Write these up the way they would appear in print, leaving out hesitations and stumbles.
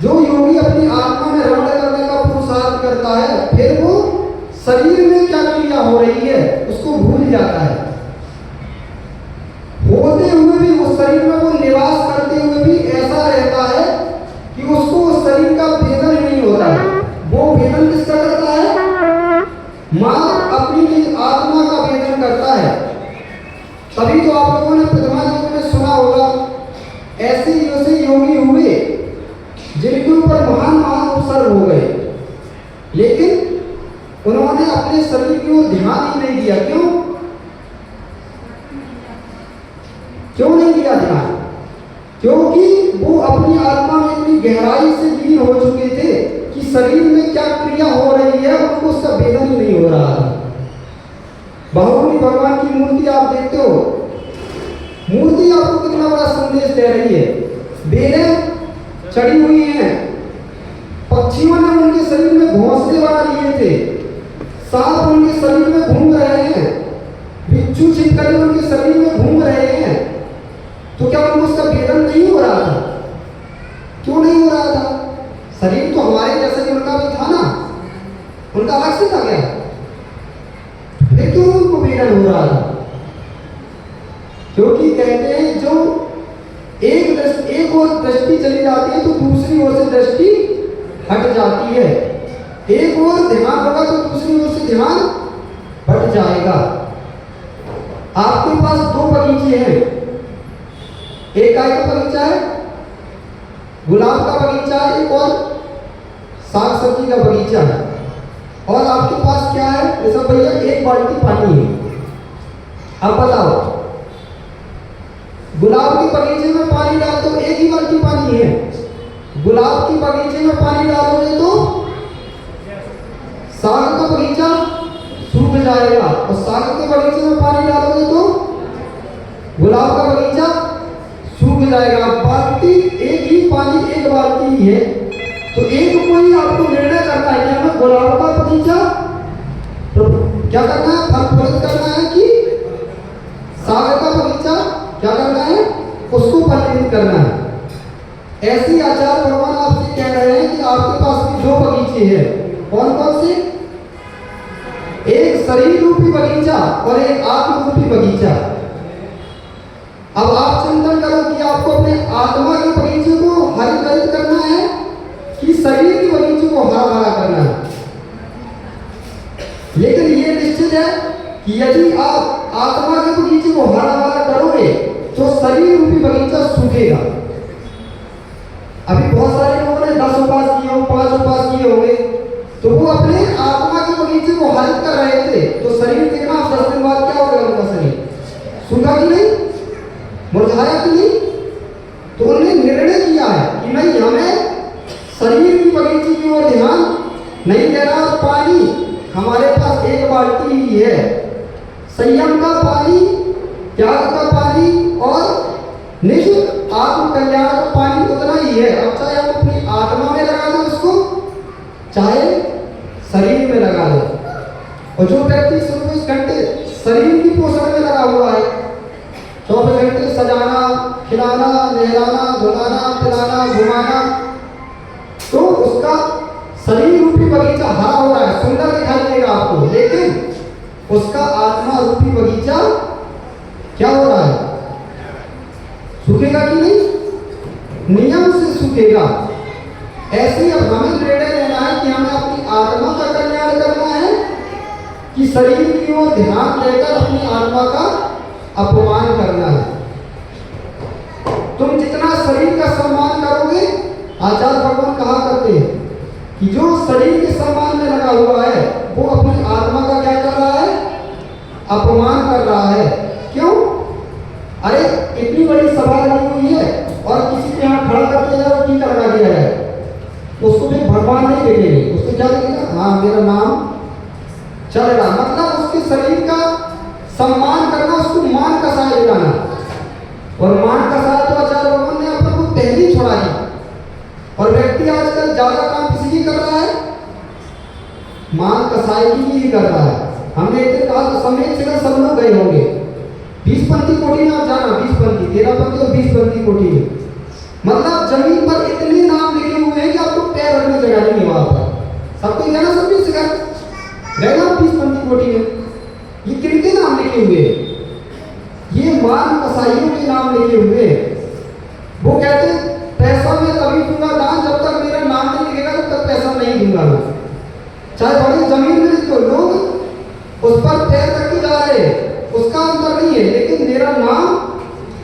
जो योगी अपनी आत्मा में रमण करने का पुरुषार्थ करता है, फिर वो शरीर में क्या क्रिया हो रही है उसको भूल जाता है। होते हुए भी उस शरीर में वो निवास करते हुए भी ऐसा रहता है कि उसको उस शरीर का भेदन ही नहीं होता है। वो भेदन किसका करता है? मां अपनी निज आत्मा का भेदन करता है। तभी तो आप लोगों ने प्रथमा युग में सुना होगा, ऐसे योगी हुए जिनके ऊपर महान महान उपसर्ग हो गए, लेकिन उन्होंने अपने शरीर की ओर ध्यान ही नहीं दिया। क्यों नहीं दिया ध्यान? क्योंकि वो अपनी आत्मा में इतनी गहराई से लीन हो चुके थे कि शरीर में क्या क्रिया हो रही है उनको उसका भेदन ही नहीं हो रहा था। बाहुबली भगवान की मूर्ति आप देखते हो, मूर्ति आपको कितना बड़ा संदेश दे रही है। बेलें चढ़ी हुई हैं, पक्षियों ने उनके शरीर में घोंसले बना लिए थे, सांप उनके शरीर में घूम रहे हैं, बिच्छू छिपकली उनके शरीर में घूम रहे हैं, तो क्या उनको उसका भेदन नहीं हो रहा था? क्यों नहीं हो रहा था? शरीर तो हमारे जैसे कि उनका भी था ना, उनका अलग से था क्या? लेकिन उनको भेदन हो रहा था क्योंकि कहते हैं जो एक और दृष्टि चली जाती है तो दूसरी ओर से दृष्टि हट जाती है। एक ओर ध्यान होगा तो दूसरी ओर से ध्यान हट जाएगा। आपके पास दो बगीचे हैं, एक काय का बगीचा है, गुलाब का बगीचा है, एक और साग सब्जी का बगीचा है। और आपके पास क्या है? जैसा भैया एक बाल्टी पानी है। अब बताओ, गुलाब के बगीचे में पानी डाल तो एक ही बाल्टी पानी है, गुलाब के बगीचे में पानी डालोगे तो साग का बगीचा सूख जाएगा, और साग के बगीचे में पानी डालोगे तो गुलाब का बगीचा सूख जाएगा। बाल्टी एक ही, पानी एक बाल्टी ही है, तो एक कोई आपको निर्णय करना है कि हमें गुलाब का बगीचा क्या करना है, फल करना है कि साग का बगीचा क्या करना है, उसको फलित करना है। ऐसी आचार्य भगवान आपसे कह रहे हैं कि आपके पास भी दो बगीचे हैं। कौन कौन से? एक शरीर रूपी बगीचा और एक आत्म रूपी बगीचा। अब आप चिंतन करो कि आपको अपने आत्मा के बगीचे को हरित करना है कि शरीर के बगीचे को हरा भरा करना है। लेकिन ये निश्चित है कि यदि आप आत्मा के बगीचे को हरा भरा करोगे तो शरीर रूपी बगीचा सूखेगा। अभी बहुत सारे लोगों ने 10 उपास किए हो, 5 उपास किए होंगे, तो वो अपने आत्मा के बगीचे को हरित कर रहे थे, तो शरीर देखना 10 दिन बाद क्या हो गया उनका शरीर? सूखा कि नहीं? मुरझाया कि नहीं? तो उन्होंने निर्णय किया है कि नहीं, हमें शरीर की बगीचे की ओर ध्यान नहीं देना। पानी हमारे पास एक बाल्टी ही है, संयम का पानी, त्याग का पानी और निज आत्म कल्याण का पानी उतना ही है। अब चाहे आप अपनी आत्मा में लगा दो उसको, चाहे शरीर में लगा दो। और जो व्यक्ति 24 घंटे शरीर की पोषण में लगा हुआ है, 24 घंटे सजाना, खिलाना, नहलाना, धुलाना, पिलाना, घुमाना, तो उसका शरीर रूपी बगीचा हरा हो रहा है, सुंदर दिखाई देगा आपको, लेकिन उसका आत्मा रूपी बगीचा क्या हो रहा है? सूखेगा कि नहीं? नियम से सूखेगा। ऐसे अब हमें निर्णय लेना है कि हमें अपनी आत्मा का कल्याण करना है कि शरीर की ओर ध्यान देकर अपनी आत्मा का अपमान करना है। तुम जितना शरीर का सम्मान करोगे, आचार्य भगवान कहा करते हैं कि जो शरीर के सम्मान में लगा हुआ है वो अपनी आत्मा का क्या कर रहा है? अपमान कर रहा है। क्यों? अरे इतनी बड़ी सभा लगी हुई है और किसी के यहाँ खड़ा करके जाओ, टीका लगा दिया जाए, उसको भी भगवान नहीं देखेंगे, उसको क्या देखेगा? हाँ, मेरा नाम चल रहा, मतलब उसके शरीर का सम्मान करना, उसको मान का सहाय दिलाना। और मान का सहाय तो आचार्य भगवान ने अपन को पहले ही छोड़ा दी। और व्यक्ति आजकल ज्यादा काम किसी की कर रहा है? मान का सहाय की ही कर रहा है। हमने एक दिन कहा तो समेत से सब लोग गए होंगे 20पंथी कोटि में, आप जाना 20पंथी, 13पंथी और 20पंथी कोटि में, मतलब जमीन पर इतने नाम लिखे हुए हैं कि आपको पैर रखने जगह नहीं है वहां पर। सबको जाना, सब भी शिकायत गए ना 20 कोटि में, ये किनके नाम लिखे हुए हैं? ये मान कसाइयों के नाम लिखे हुए हैं। वो कहते पैसा मैं तभी दूंगा दान जब तक मेरा नाम नहीं लिखेगा तब तक पैसा नहीं दूंगा मैं। चाहे बड़ी जमीन में लिख दो, लोग उस पर पैर रख के जा रहे हैं, उसका अंतर नहीं है, लेकिन मेरा नाम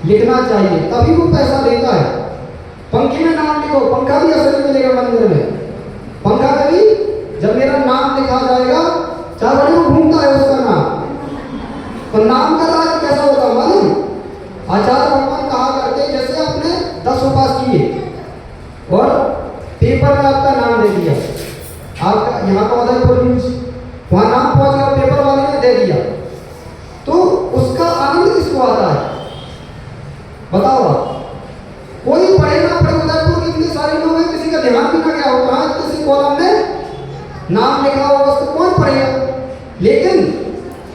लिखना चाहिए तभी वो पैसा देता है। पंखे में नाम लिखो, पंखा भी असली मिलेगा मंदिर में। पंखा कभी जब मेरा नाम लिखा जाएगा, चाहे बड़ी वो घूमता है उसका नाम, तो नाम का राज कैसा होगा मालूम? आचार्य भगवान कहा करते जैसे आपने 10 उपास किए और पेपर में आपका नाम दे दिया, आपका यहाँ का उदयपुर न्यूज वहाँ नाम पहुँच गया, पेपर वाले ने दे दिया, तो उसका आनंद किसको आता है बताओ आप? कोई पढ़े ना पढ़े, उदयपुर के इतने सारे लोग हैं, किसी का ध्यान भी ना गया हो, कहाँ किसी कॉलम में नाम लिखा होगा उसको कौन पढ़ेगा? लेकिन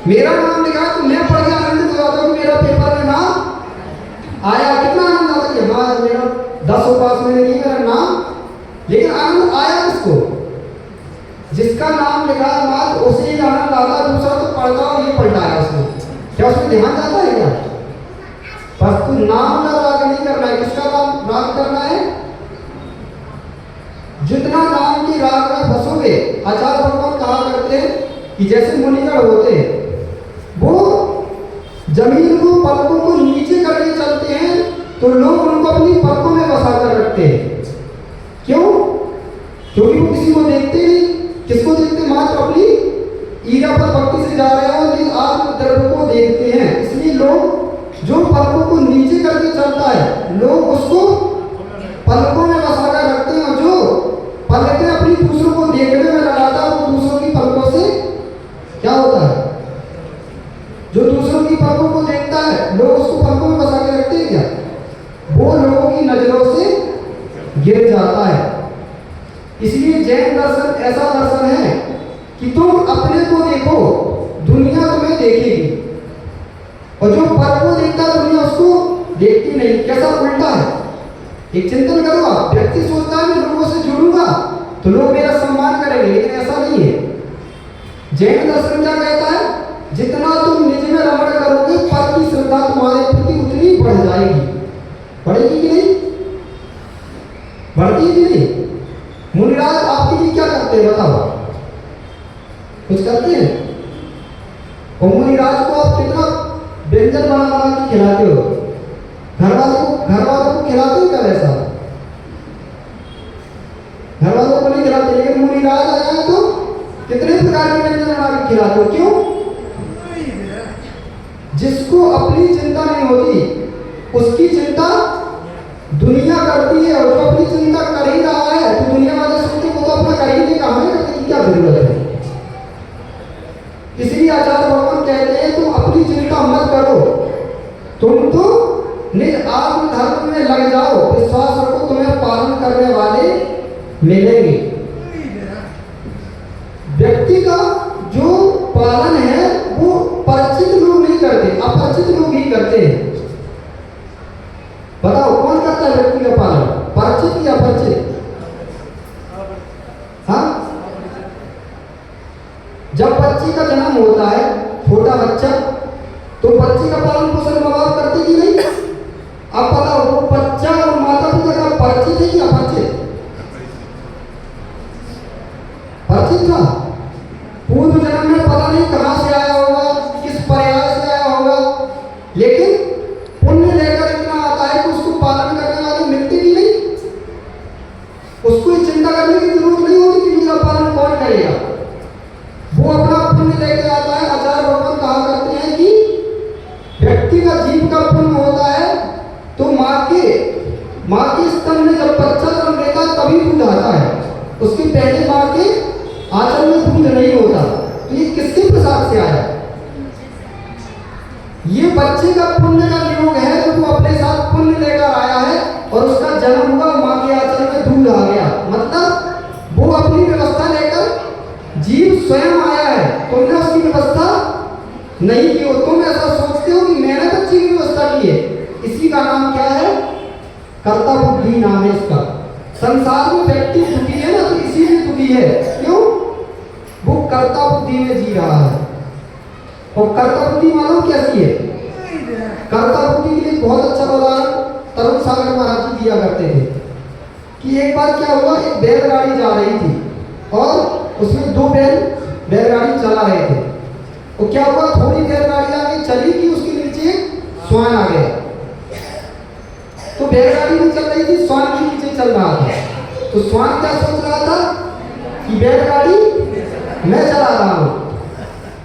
मेरा नाम लिखा है तो मैं पढ़ के आनंदित हो जाता हूँ, मेरा पेपर में नाम आया। कितना आनंद आता है कि हाँ मेरा 10 उपास मैंने की, मेरा नाम, लेकिन आनंद आया किसको? जिसका नाम लिखा है मात्र उसे ही आनंद आता, दूसरा तो पढ़ता और ये पलटा है उसने, क्या उसमें ध्यान जाता है क्या? बस तू नाम का राग नहीं करना है, किसका राग करना है? जितना नाम की राग में फंसोगे, आचार्य भगवान कहा करते हैं कि जैसे मुनिगण होते हैं वो जमीन को पलकों को नीचे करके चलते हैं तो लोग उनको अपनी पलकों में बसा कर रखते हैं। क्यों? क्योंकि वो किसी को देखते नहीं, किसको देखते? मात्र अपनी ईरा पर भक्ति से जा रहे हो, लेकिन आत्म द्रव्य को देखते हैं। इसलिए लोग जो पलकों को नीचे करके चलता है लोग उसको पलकों में बसा कर रखते हैं, और जो पलकें अपनी दूसरों को देखने में लगाता है वो दूसरों की पलकों से क्या होता है? जो दूसरों की पलकों को देखता है लोग उसको पलकों में बसा के रखते हैं क्या? वो लोगों की नजरों से गिर जाता है। इसलिए जैन दर्शन ऐसा दर्शन है कि तुम अपने को देखो, दुनिया तुम्हें देखेगी, और जो पल को देखता है दुनिया उसको देखती नहीं। कैसा उल्टा है? एक चिंतन करो आप, व्यक्ति सोचता है मैं लोगों से जुड़ूंगा तो लोग मेरा सम्मान करेंगे, लेकिन ऐसा नहीं है। जैन दर्शन क्या कहता है? जितना तुम निज में रमण करोगे पल की श्रद्धा तुम्हारे प्रति उतनी बढ़ जाएगी। बढ़ेगी कि नहीं? बढ़ती है कि नहीं? मुनिराज आपके लिए क्या करते हैं बताओ? कुछ करते हैं? और मुनिराज को आप कितना व्यंजन बना बना के खिलाते हो, घर वालों को खिलाते हो क्या? वैसा घर वालों को नहीं खिलाते, लेकिन मुनिराज आया है तो कितने प्रकार के व्यंजन बना के खिलाते हो। क्यों? जिसको अपनी चिंता नहीं होती उसकी चिंता दुनिया करती है, और जो अपनी चिंता कर ही रहा है तो दुनिया वाले सोचते वो तो अपना कर ही नहीं, हमें करने की क्या जरूरत है? इसलिए आचार्य भगवान कहते हैं तुम अपनी चिंता मत करो, तुम तो निज आत्म धर्म में लग जाओ, विश्वास रखो तुम्हें पालन करने वाले मिलेंगे। व्यक्ति का जो पालन है वो परिचित लोग नहीं करते, अपरिचित लोग ही करते हैं। बताओ कौन करता है व्यक्ति का पालन, परिचित या अपरिचित? हाँ, जब बच्चे का जन्म होता है, छोटा बच्चा, तो बच्चे का पालन पोषण माँ बाप करते कि नहीं? अब बताओ वो बच्चा और माता पिता का परिचित है कि अपरिचित? परिचित था। पूर्व जन्म में पता नहीं कहां से आया होगा, किस प्रयास से आया होगा, लेकिन पुण्य लेकर इतना आता है कि उसको पालन करने वाले मिलते भी नहीं। उसको चिंता करने की जरूरत नहीं होती कि मेरा पालन कौन करेगा, वो अपना पुण्य लेकर आता है। आचार्य भगवान कहा करते हैं कि व्यक्ति का जीव का पुण्य होता है तो माँ के स्तन में जब बच्चा जन्म लेता है तभी दूध आता है, उसके पहले माँ के आंचल में दूध नहीं होता। तो ये किसके प्रसाद से आया? ये बच्चे का पुण्य का नियोग है जो वो अपने साथ पुण्य लेकर आया है, और उसका जन्म हुआ माँ के आंचल में दूध आ गया। मतलब वो अपनी व्यवस्था लेकर जीव स्वयं आया है, तुमने उसकी व्यवस्था नहीं की हो। तुम ऐसा सोचते हो कि मैंने बच्चे की व्यवस्था की है। इसी का नाम क्या है? कर्ता बुद्धि नाम है इसका। संसार में व्यक्ति दुखी है ना तो इसीलिए दुखी है। क्यों? वो कर्ता बुद्धि में जी रहा है। और कर्ता बुद्धि मालूम कैसी है? कर्ता बुद्धि के लिए बहुत अच्छा उदाहरण तरुण सागर महाराज जी दिया करते थे कि एक बार क्या हुआ, एक बैलगाड़ी जा रही थी और उसमें दो बैलगाड़ी चला रहे थे। तो क्या हुआ, थोड़ी बैलगाड़ी आगे चली कि उसके नीचे स्वान आ गया। तो बैलगाड़ी नहीं चल रही थी, स्वान के नीचे चल रहा था। तो स्वान क्या सोच रहा था कि बैलगाड़ी मैं चला रहा हूँ,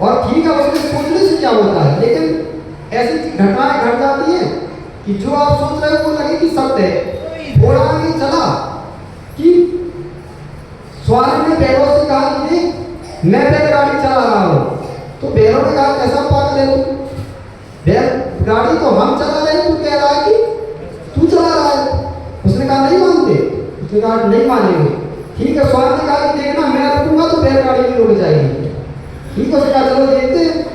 और ठीक है उसके सोचने से क्या होता है, लेकिन ऐसी घटनाएं घट जाती है कि जो आप सोच रहे हो वो लगे कि सत्य है। थोड़ा आगे चला कि स्वान ने बैलों से कहा कि मैं बैलगाड़ी चला रहा हूँ। तो बैलों ने कहा कैसा पागल है तू, बैलगाड़ी तो हम चला रहे हैं, तू कह रहा है कि तू चला रहा है। उसने कहा नहीं मानते, उसने कहा नहीं मानेंगे। ठीक है, स्वान ने कहा कि देखना मैं रुकूंगा तो बैलगाड़ी भी रुक जाएगी। ठीक है, उसने कहा चलो देखते हैं।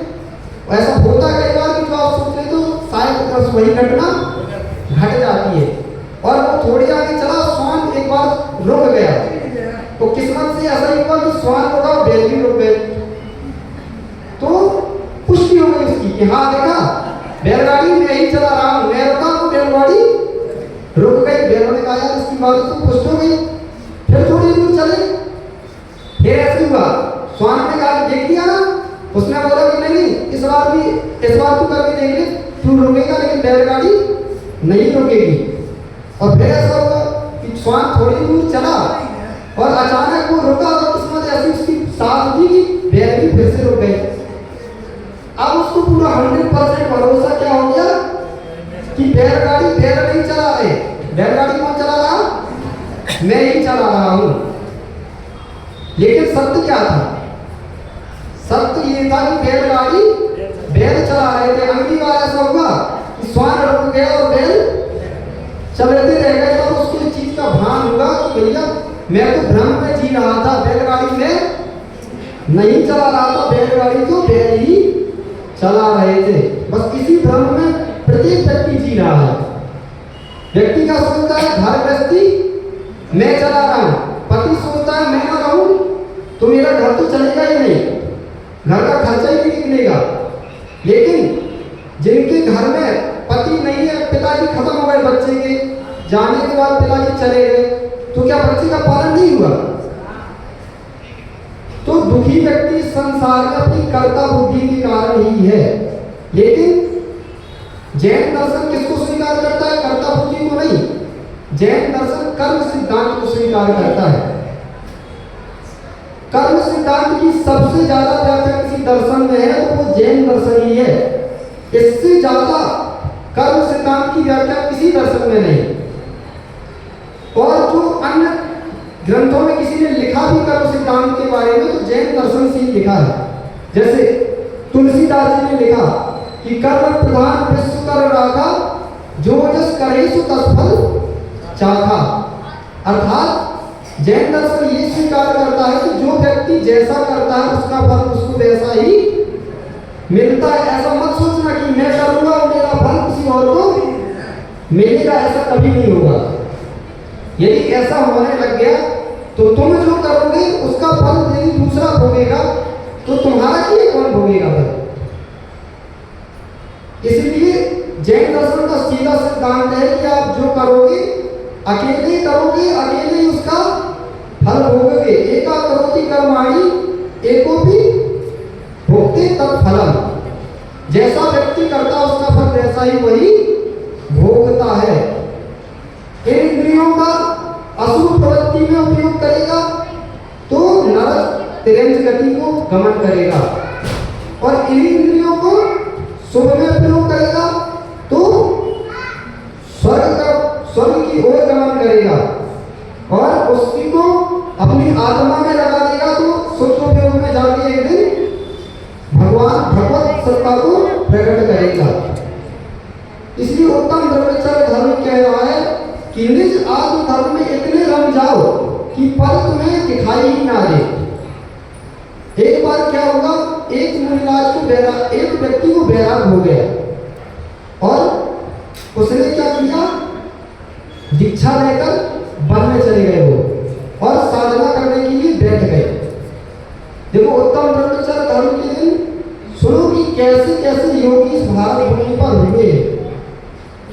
ऐसा होता है कई बार कि जो आप सोच रहे तो शायद वही घटना घट जाती है। और वो थोड़ी आगे चला, स्वान एक बार रुक गया। तो किस्मत से ऐसा ही हुआ कि स्वान रुका, बैल भी रुक गए। तो पुष्टि हो गई उसकी कि हाँ देखा बैलगाड़ी मैं ही चला रहा हूँ, मैं रुका तो बैलगाड़ी रुक गई। बैलों ने कहा यार इसकी बात तो पुष्ट हो गई। फिर थोड़ी दूर चले, फिर ऐसे हुआ, स्वान ने कहा देख दिया ना। उसने बोला कि नहीं इस बार तू करके देख ले, तू रुकेगा लेकिन बैलगाड़ी नहीं रुकेगी। और फिर ऐसा हुआ कि स्वान थोड़ी दूर चला और अचानक वो रुका, और किस्मत ऐसी उसकी साथ हुई कि बैल भी फिर से रुक गए। अब उसको पूरा 100% भरोसा क्या हो गया कि बैलगाड़ी बैल नहीं चला रहे, बैलगाड़ी कौन चला रहा, मैं ही चला रहा हूं। लेकिन सत्य क्या था? सत्य ये था कि बैलगाड़ी बैल चला रहे थे। अगली बार ऐसा हुआ कि स्वान रुक गया और बैल चलते रह गए। तो उसको इस चीज का भान हुआ कि भैया मैं तो भ्रम में जी रहा था, बैलगाड़ी में नहीं चला रहा था, बैलगाड़ी तो बैल ही चला रहे थे। बस इसी भ्रम में प्रत्येक व्यक्ति जी रहा है। व्यक्ति का सोचता है घर गृहस्थी मैं चला रहा हूं, पति सोचता है मैं ना रहूं तो मेरा घर तो चलेगा ही नहीं, घर का खर्चा ही नहीं निकलेगा। लेकिन जिनके घर में पति नहीं है, पिताजी खत्म हो गए बच्चे के जाने के बाद, पिताजी चले गए, तो क्या बच्चे का पालन नहीं हुआ? तो दुखी व्यक्ति संसार में अपनी कर्ता बुद्धि के कारण ही है। लेकिन जैन दर्शन किसको स्वीकार करता है? कर्ता बुद्धि को नहीं। जैन दर्शन कर्म सिद्धांत को स्वीकार करता है। कर्म सिद्धांत की सबसे ज्यादा व्याख्या किसी दर्शन में है तो वो जैन दर्शन ही है। इससे ज्यादा कर्म सिद्धांत की व्याख्या किसी दर्शन में नहीं। और जो अन्य ग्रंथों में किसी ने लिखा भी कर्म सिद्धांत के बारे में तो जैन दर्शन से ही लिखा है। जैसे तुलसीदास जी ने लिखा कि कर्म प्रधान विश्व कर राखा, जो जस करे सो तत्फल चाखा। अर्थात जैन दर्शन ये स्वीकार करता है कि जो व्यक्ति जैसा करता है उसका फल उसको वैसा ही मिलता है। ऐसा मत सोचना कि मैं करूंगा और मेरा फल किसी और को मिलेगा, ऐसा कभी नहीं होगा। यदि ऐसा होने लग गया तो तुम जो करोगे उसका फल यदि दूसरा भोगेगा तो तुम्हारा किए कौन भोगेगा फिर? इसलिए जैन दर्शन का सीधा सिद्धांत है कि आप जो करोगे अकेले करोगे, अकेले उसका फल भोगोगे। एका करोति कर्माणि एकोपि भोक्ते तत्फलम्। जैसा व्यक्ति करता उसका फल वैसा ही वही भोगता है। इन इंद्रियों का अशुभ प्रवृत्ति में उपयोग करेगा तो नरक तिरंज गति को गमन करेगा, और इन इंद्रियों को शुभ में उपयोग करेगा तो स्वर्ग की ओर गमन करेगा, और उसी को अपनी आत्मा में लगा देगा तो शुद्ध उपयोग में जाके एक दिन भगवत सत्ता को प्रकट करेगा। इसलिए उत्तम ब्रह्मचर्य धर्म कह रहा है कि निज आत्म धर्म में इतने रम जाओ कि पल तुम्हें दिखाई ही ना दे। एक बार क्या होगा, एक मुनिराज को एक व्यक्ति को बैराग हो गया और उसने क्या किया, दीक्षा लेकर वन में चले गए वो और साधना करने के लिए बैठ गए। देखो उत्तम ब्रह्मचर्य धर्म के दिन सुनो कि कैसे कैसे योगी इस भारत भूमि पर हुए।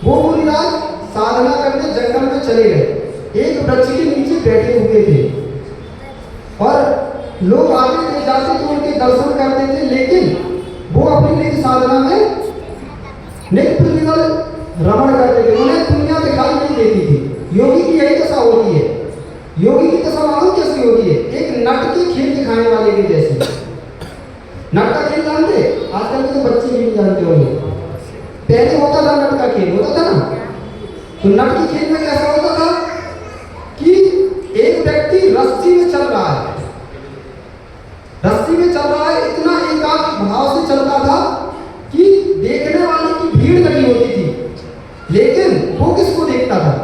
वो मुनिराज साधना करने जंगल में चले गए, एक वृक्ष के नीचे बैठे हुए थे और लोग आते थे जाते थे उनके दर्शन करते थे, लेकिन वो अपनी निज साधना में नित्य प्रतिदिन रमण करते थे, उन्हें दुनिया दिखाई नहीं देती थी। योगी की यही दशा होती है। योगी की दशा मालूम कैसी होती है? एक नट के खेल दिखाने वाले के जैसे। नट का खेल जानते? आजकल के तो बच्चे भी नहीं जानते होंगे। पहले होता था नट का खेल, होता था ना। तो नट के खेल में कैसा होता था कि एक व्यक्ति रस्सी में चल रहा है, रस्सी में चल रहा है, इतना एकाग्र भाव से चलता था कि देखने वाले की भीड़ लगी होती थी, लेकिन वो किसको देखता था?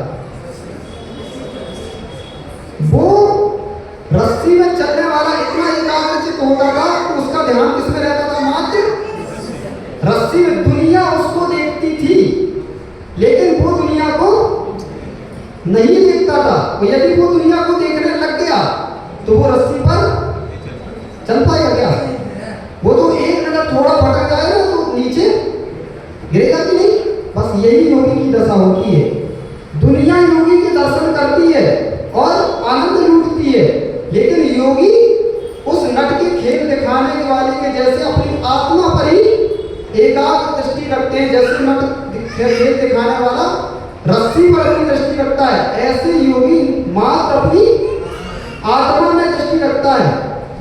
वो रस्सी में चलने वाला इतना एकाग्रचित होता था कि उसका ध्यान किसमें रहता था? मात्र रस्सी में। दुनिया उसको देखती थी, लेकिन वो दुनिया को नहीं देखता था। तो यदि वो दुनिया को देखने लग गया तो वो रस्सी पर चल पाएगा क्या? वो तो एक मिनट थोड़ा भटक जाएगा तो नीचे गिरेगा कि नहीं? बस यही योगी की दशा होती है। दुनिया योगी के दर्शन करती है और आनंद लूटती है, लेकिन योगी उस नट के खेल दिखाने वाले के जैसे अपनी आत्मा पर ही एकाग्र दृष्टि रखते हैं। जैसे नट खेल दिखाने वाला रस्सी पर अपनी दृष्टि रखता है, ऐसे योगी मात्र अपनी आत्मा में दृष्टि रखता है।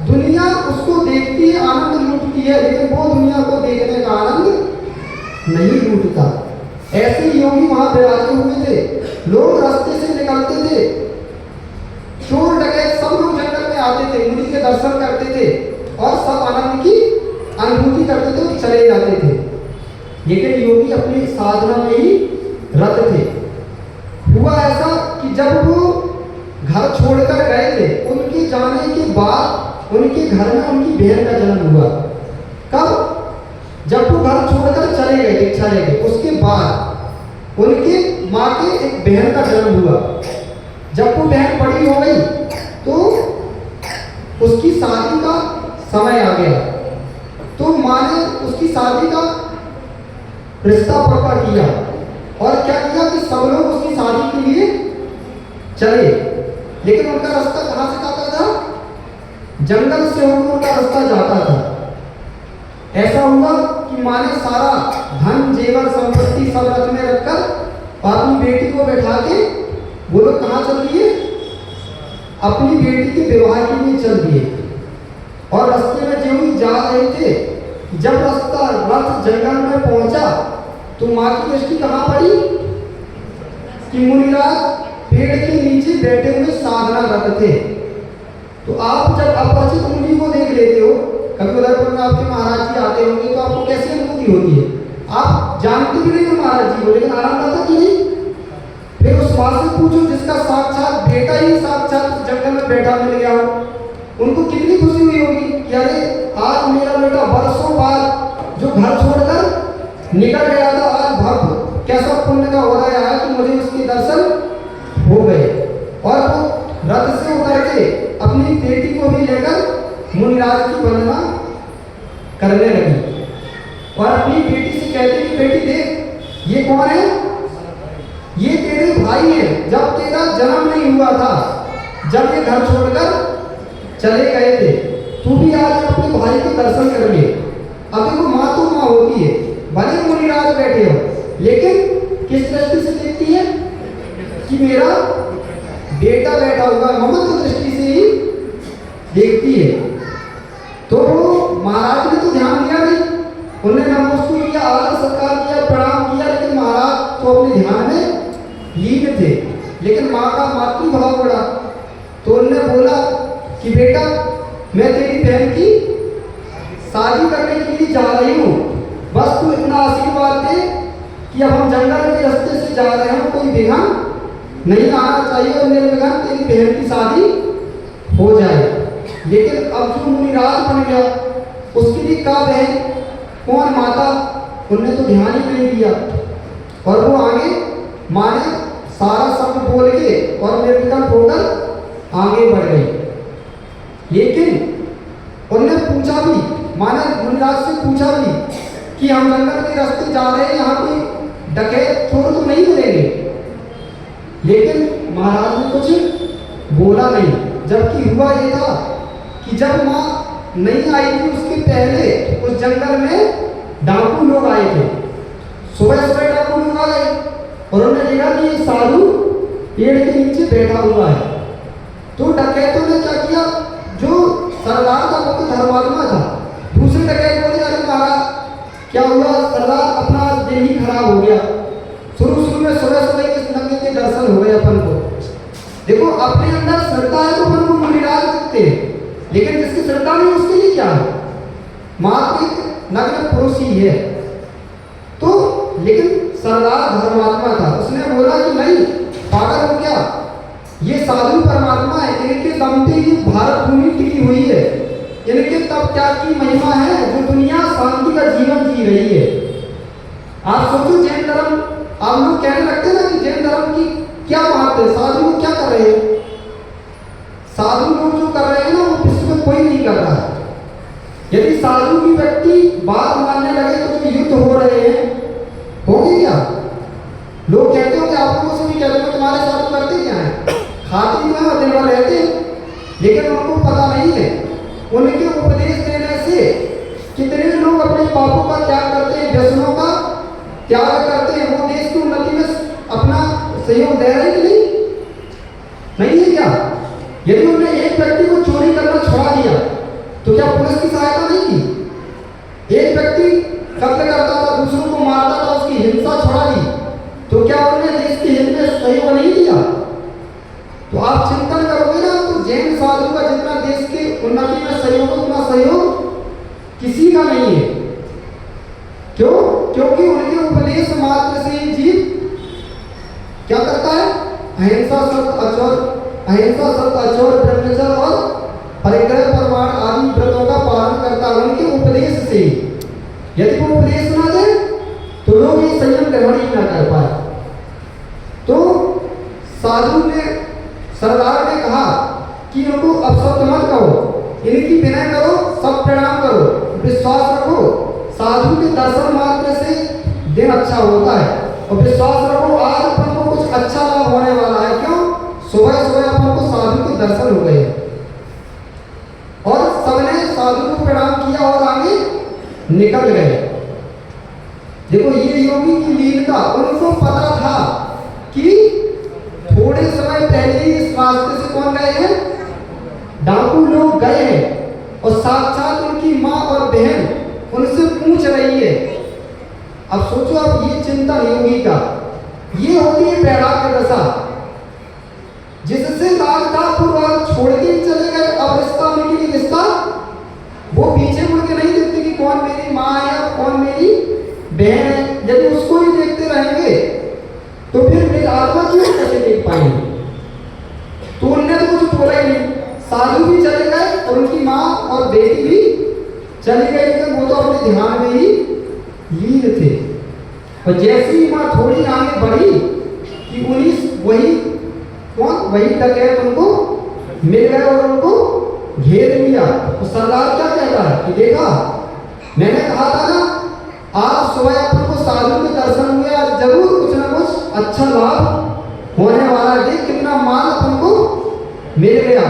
दुनिया उसको देखती है, आनंद लूटती है, लेकिन वो दुनिया को देखने का आनंद नहीं लूटता। ऐसे योगी वहां विराजे हुए थे। लोग रास्ते से निकलते थे, चोर डकैत सब लोग जंगल में आते थे, मुनि के दर्शन करते थे और सब आनंद की अनुभूति करते थे और चले जाते थे। लेकिन योगी अपनी साधना में ही रत थे। हुआ ऐसा कि जब वो घर छोड़कर गए थे, उनके जाने के बाद उनके घर में उनकी बहन का जन्म हुआ। कब? जब वो घर छोड़कर चले गए, दीक्षा ले गए, उसके बाद उनके माँ के एक बहन का जन्म हुआ। जब वो बहन बड़ी हो गई तो उसकी शादी का समय आ गया, तो माँ ने उसकी शादी का रिश्ता पक्का किया और क्या किया कि सब लोग उसकी शादी के लिए चले। लेकिन उनका रास्ता कहाँ से जाता था? जंगल से होकर उनका रास्ता जाता था। ऐसा हुआ कि माँ ने सारा धन जेवर संपत्ति सब रथ में रखकर अपनी बेटी को बैठा के वो लोग कहाँ चल दिए? अपनी बेटी के विवाह के लिए चल दिए। और रास्ते में जो ही जा रहे थे, जब रास्ता रथ जंगल में पहुंचा तो माँ की दृष्टि कहाँ पड़ी कि मुनिराज पेड़ के नीचे बैठे हुए साधना करते थे। तो आप जब अपरिचित मुनि को देख लेते हो, कभी उदयपुर में आपके महाराज जी आते होंगे, तो आपको कैसी अनुभूति होती है? आप जानते भी नहीं हो महाराज जी को, लेकिन आनंद आता कि नहीं? फिर उस माँ से पूछो जिसका साक्षात बेटा ही साक्षात जंगल में बैठा मिल गया हो, उनको कितनी खुशी हुई होगी कि अरे आज मेरा बेटा वर्षों बाद जो घर छोड़कर निकल गया था, आज भक्त कैसा पुण्य का उदय आया कि मुझे उसके दर्शन हो गए। और वो रथ से उतर के अपनी बेटी को भी लेकर मुनिराज की वंदना करने लगी और अपनी बेटी से कहती कि बेटी देख, ये कौन है? ये तेरे भाई है। जब तेरा जन्म नहीं हुआ था, जब ये घर छोड़कर चले गए थे, तू भी आज अपने भाई के दर्शन कर ले। अब देखो माँ तो माँ होती है, भले मुनिराज बैठे हो, लेकिन किस दृष्टि से देखती है कि मेरा बेटा बैठा हुआ, ममत्व दृष्टि से ही देखती है। तो महाराज ने तो ध्यान दिया नहीं, उन्होंने नमस्कार किया, आदर सत्कार किया, प्रणाम किया, लेकिन महाराज तो अपने ध्यान में लीन थे। लेकिन माँ का मातृभाव बढ़ा, तो उन्होंने बोला कि बेटा मैं तेरी बहन की शादी करने के लिए जा रही हूँ, बस तू इतना आशीर्वाद दे कि अब हम जंगल के रास्ते से जा रहे हैं, कोई विघ्न नहीं आना चाहिए और निर्विघ्न तेरी बहन की शादी हो जाए। लेकिन अब जो मुनिराज बन गया, उसके लिए क्या बहन, कौन माता, उनने तो ध्यान ही नहीं दिया और वो आगे माँ ने सारा शब्द बोल के और निर्विघ्न होकर आगे बढ़ गई। लेकिन उनने पूछा भी, माने मुनिराज से पूछा भी कि हम जंगल के रास्ते जा रहे हैं, यहाँ कोई डकैत चोर तो नहीं मिलेंगे। लेकिन महाराज ने कुछ बोला नहीं। जबकि हुआ ये था कि जब माँ नहीं आई थी उसके पहले उस जंगल में डाकू लोग आए थे। सुबह सुबह डाकू लोग आ गए और उन्होंने देखा कि एक साधु पेड़ के नीचे बैठा हुआ है। तो डकैतों ने क्या किया, जो सरदार का मुख्य धर्मात्मा था, दूसरे डकैत बोले, अरे महाराज क्या हुआ, सरदार अपना देह ही खराब हो गया। शुरू में सुबह सुबह इस नंगे के दर्शन हो गए अपन को। देखो अपने अंदर श्रद्धा है तो अपन को मुनिराज दिखते हैं, लेकिन जिसकी श्रद्धा नहीं उसके लिए क्या है, मात्र एक नग्न पुरुष ही है। तो लेकिन सरदार धर्मात्मा था, उसने बोला कि नहीं, पागल हो क्या, ये साधु परमात्मा है, इनके दम पे ये भारत भूमि टिकी हुई है, इनके तप त्याग की महिमा है जो दुनिया शांति का जीवन जी रही है। आप सोचो जैन धर्म, आप लोग कहने लगते हैं ना कि जैन धर्म की क्या बात है, साधु लोग क्या कर रहे हैं, साधु लोग जो कर रहे हैं ना वो विश्व में कोई नहीं कर रहा है। यदि साधु की व्यक्ति बात मानने लगे तो जो युद्ध हो रहे हैं होंगे क्या? लोग कहते हो कि आप लोगों से भी कहते हो तुम्हारे साधु करते क्या है, खाते तो है दिन भर रहते हैं, लेकिन उनको पता नहीं है उनके उपदेश देने से कितने लोग अपने पापों का त्याग करते हैं, व्यसनों का त्याग करते हैं, वो देश की उन्नति में अपना सहयोग दे रहे कि नहीं है क्या? यदि उन्होंने एक व्यक्ति को चोरी करना छोड़ा दिया तो क्या पुलिस की सहायता नहीं की? एक व्यक्ति कत्ल करता था, दूसरों को मारता था, उसकी हिंसा छोड़ा दी तो क्या उन्होंने देश के हित में सहयोग नहीं दिया? तो आप चिंतन करोगे ना तो जैन साधु का जितना देश के उन्नति में सहयोग उतना सहयोग किसी का नहीं है। क्यों? क्योंकि उनके उपदेश मात्र से ही जीव क्या करता है, अहिंसा सत्य अचोर, अहिंसा सत्य अचोर ब्रह्मचर्य और परिग्रह प्रमाण आदि व्रतों का पालन करता है उनके उपदेश से। यदि वो उपदेश ना दे तो लोग ये संयम ग्रहण ही ना कर पाए। तो साधु ने, सरदार ने कहा कि इनको अपशब्द मत कहो, इनकी विनय करो, सब प्रणाम करो, विश्वास रखो, साधु के दर्शन मात्र से दिन अच्छा होता है, और विश्वास रखो आज अपन को कुछ अच्छा लाभ होने वाला है। क्यों? सुबह सुबह अपन को साधु के दर्शन हो गए और सबने साधु को प्रणाम किया और आगे निकल गए। देखो ये योगी की लीलता, उनको पता था कि थोड़े समय पहले ही इस रास्ते से कौन गए हैं, डाकू लोग गए हैं, और साक्षात उनकी माँ और बहन उनसे पूछ रही है। अब सोचो, अब ये चिंता योगी का, ये होती है वैराग्य दशा, जिससे राग था पूर्व छोड़ के चले गए, अब रिश्ता उनके लिए रिश्ता, वो पीछे मुड़ के नहीं देखते कि कौन मेरी माँ है कौन मेरी बहन है। यदि उसको ही देखते रहेंगे तो फिर मेरी आत्मा क्यों कैसे देख पाएंगे? तो उनने तो कुछ बोला ही नहीं, साधु भी चले गए और उनकी माँ और बेटी भी चली गई, लेकिन वो तो अपने ध्यान में ही लीन थे। और जैसे ही माँ थोड़ी आगे बढ़ी कि वही कौन, वही डकैत उनको मिल गए और उनको घेर लिया। तो सरदार क्या कहता है कि देखा, मैंने कहा था ना, आज सुबह अपन को साधु के दर्शन हुए, आज जरूर कुछ ना कुछ अच्छा लाभ होने वाला है। देख कितना माल अपन को मिल गया।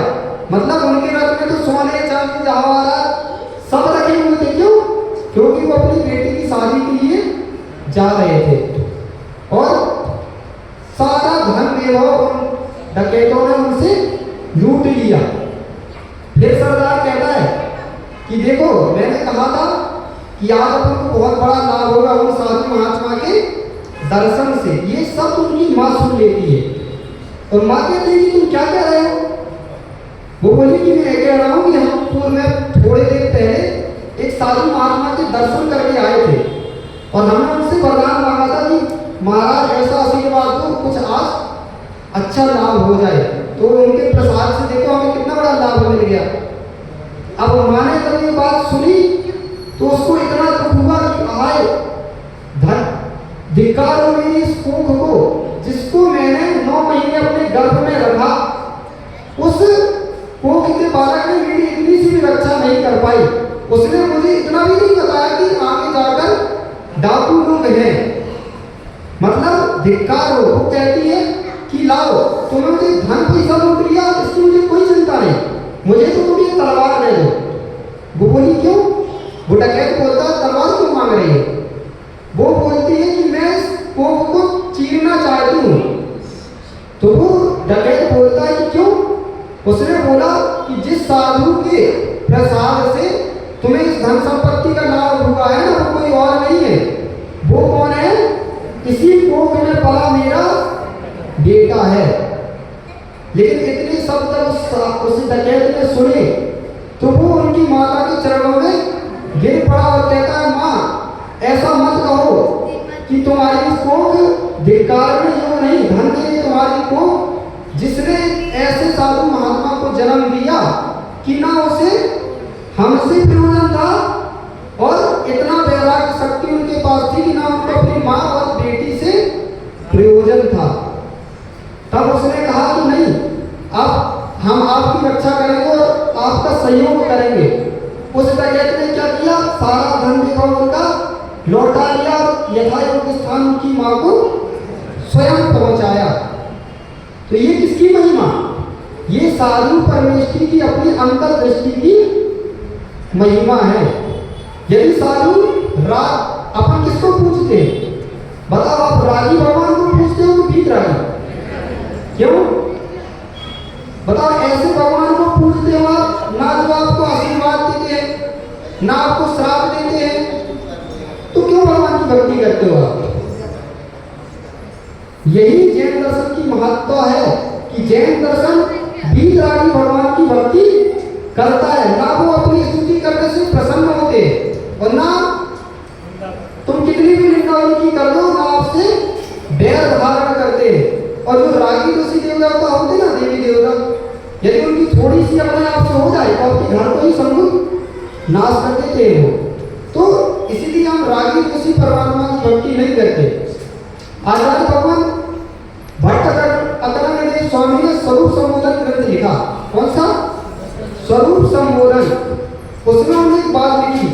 मतलब उनके रथ में तो सोने चांदी जवाहरात सब रखे हुए थे। क्यों? क्योंकि वो अपनी बेटी की शादी के लिए जा रहे थे और सारा धन वैभव डकैतों ने उनसे लूट लिया। फिर सरदार कहता है कि देखो, मैंने कहा था कि आज अपन को बहुत बड़ा लाभ होगा उन साधु महात्मा के दर्शन से। ये सब उनकी माँ सुन लेती है और माँ कहती है कि तुम क्या कह रहे हो? वो बोली कि मैं कह रहा हूँ कि हम पूर्व में थोड़े देर पहले एक साधु महात्मा के दर्शन करके आए थे और हमने उनसे वरदान मांगा था कि महाराज ऐसा आशीर्वाद दो, कुछ आज अच्छा लाभ हो जाए। तो उनके प्रसाद से देखो हमें कितना बड़ा लाभ मिल गया। अब माँ ने जब ये बात सुनी तो उसको इतना दुख हुआ कि आए धन धिक्कार हो मेरी इस कोख को, जिसको मैंने 9 महीने अपने गर्भ में रखा, उस कोख के बालक ने मेरी इतनी सी भी रक्षा नहीं कर पाई। उसने मुझे इतना भी नहीं बताया कि आगे जाकर डाकू लोग हैं, मतलब धिक्कार हो। वो कहती है कि लाओ, तुम्हें मुझे धन पैसा लूट लिया, इसकी मुझे कोई चिंता नहीं, मुझे तो तुम ये तलवार दे दो। वो बोली क्यों? वो डकैत बोलता तलवार क्यों मांग रही है? वो बोलती है कि मैं इस कोप को चीरना चाहती हूँ। तो वो डकैत बोलता है कि क्यों? उसने बोला कि जिस साधु के प्रसाद से तुम्हें इस धन संपत्ति का लाभ हुआ है ना, वो कोई और नहीं है। वो कौन है? इसी कोप में पला मेरा बेटा है। लेकिन इतने शब्द जब उस डकैत ने सुने तो वो उनकी माता के चरणों में गिर पड़ा और कहता है, माँ ऐसा मत कहो कि तुम्हारी कोख धिक्कार में जो नहीं, धन दे तुम्हारी कोख जिसने ऐसे साधु महात्मा को जन्म दिया कि ना उसे हमसे प्रयोजन था और इतना वैराग्य शक्ति उनके पास थी कि ना उनको अपनी माँ और बेटी से प्रयोजन था। तब उसने कहा कि नहीं, अब हम आपकी रक्षा करेंगे और आपका सहयोग करेंगे। उस डकैत ने क्या किया? सारा धन देखा उनका लौटा लिया, यथायोग स्थान उनकी माँ को स्वयं पहुंचाया। तो ये किसकी महिमा? ये साधु परमेष्ठी की अपनी अंतर्दृष्टि की महिमा है। यदि साधु राग, अपन किसको पूछते हैं? बताओ, आप रागी भगवान को पूछते हो कि भीत रागी? क्यों? बताओ, ऐसे भगवान को पूछते हो आप ना जो आपको आशीर्वाद देते हैं, ना आपको श्राप देते हैं, तो क्यों भगवान की भक्ति करते हो आप? यही जैन दर्शन की महत्ता है कि जैन दर्शन वीतरागी भगवान की भक्ति करता है। ना वो अपनी स्तुति करने से प्रसन्न होते और ना तुम कितनी भी निंदा उनकी कर दो, ना आपसे बैर धारण करते। और जो रागी ऋषि देवता होते ना, देवी देवता, यदि उनकी थोड़ी सी अपने आप से हो जाए तो आपके घर को ही संभुत नाश कर देते हैं वो। तो इसीलिए हम रागी ऋषि परमात्मा की भक्ति नहीं करते। आचार्य भगवान भट्ट अकरंग स्वामी ने स्वरूप संबोधन ग्रंथ लिखा। कौन सा? स्वरूप संबोधन। उसमें हमने एक बात लिखी,